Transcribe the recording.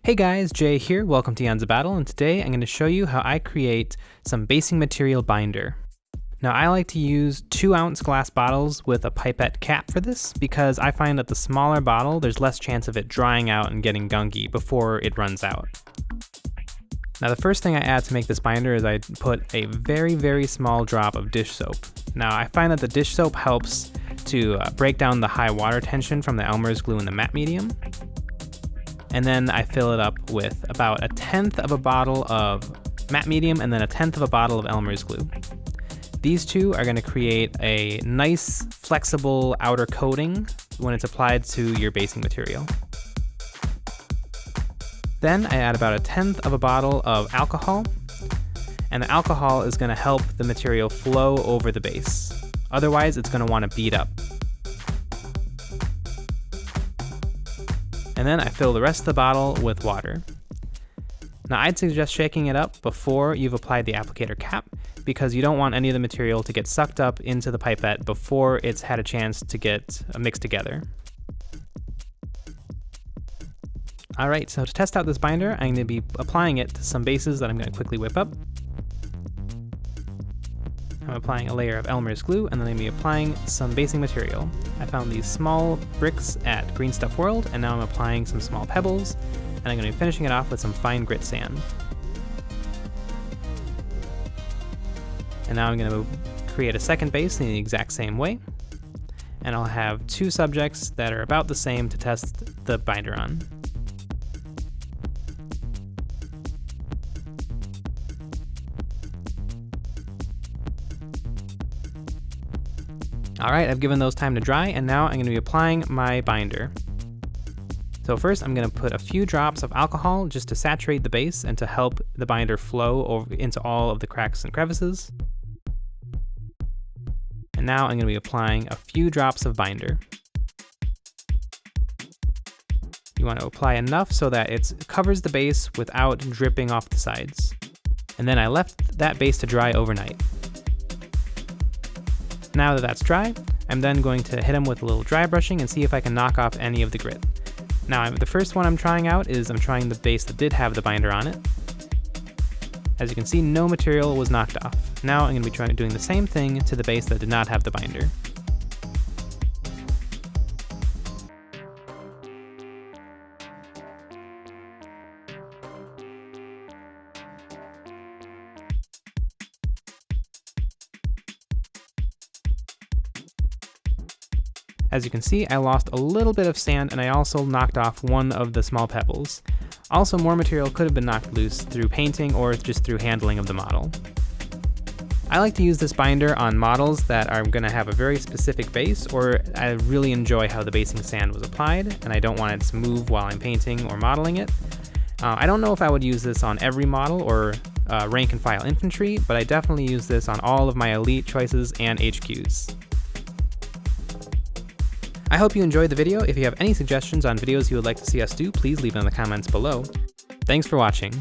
Hey guys, Jay here, welcome to EonsOfBattle, and today I'm going to show you how I create some basing material binder. Now I like to use 2-ounce glass bottles with a pipette cap for this because I find that the smaller bottle there's less chance of it drying out and getting gunky before it runs out. Now the first thing I add to make this binder is I put a very small drop of dish soap. Now I find that the dish soap helps to break down the high water tension from the Elmer's glue in the matte medium. And then I fill it up with about 1/10 of a bottle of matte medium and then 1/10 of a bottle of Elmer's glue. These two are going to create a nice flexible outer coating when it's applied to your basing material. Then I add about 1/10 of a bottle of alcohol, and the alcohol is going to help the material flow over the base. Otherwise it's going to want to bead up. And then I fill the rest of the bottle with water. Now I'd suggest shaking it up before you've applied the applicator cap because you don't want any of the material to get sucked up into the pipette before it's had a chance to get mixed together. Alright, so to test out this binder, I'm going to be applying it to some bases that I'm going to quickly whip up. I'm applying a layer of Elmer's glue, and then I'm going to be applying some basing material. I found these small bricks at Green Stuff World, and now I'm applying some small pebbles, and I'm going to be finishing it off with some fine grit sand. And now I'm going to create a second base in the exact same way, and I'll have 2 subjects that are about the same to test the binder on. Alright, I've given those time to dry, and now I'm going to be applying my binder. So first I'm going to put a few drops of alcohol just to saturate the base and to help the binder flow over into all of the cracks and crevices. And now I'm going to be applying a few drops of binder. You want to apply enough so that it covers the base without dripping off the sides. And then I left that base to dry overnight. Now that that's dry, I'm then going to hit them with a little dry brushing and see if I can knock off any of the grit. Now, the first one I'm trying out is I'm trying the base that did have the binder on it. As you can see, no material was knocked off. Now I'm going to be doing the same thing to the base that did not have the binder. As you can see, I lost a little bit of sand and I also knocked off one of the small pebbles. Also, more material could have been knocked loose through painting or just through handling of the model. I like to use this binder on models that are going to have a very specific base, or I really enjoy how the basing sand was applied and I don't want it to move while I'm painting or modeling it. I don't know if I would use this on every model or rank and file infantry, but I definitely use this on all of my elite choices and HQs. I hope you enjoyed the video. If you have any suggestions on videos you would like to see us do, please leave them in the comments below. Thanks for watching.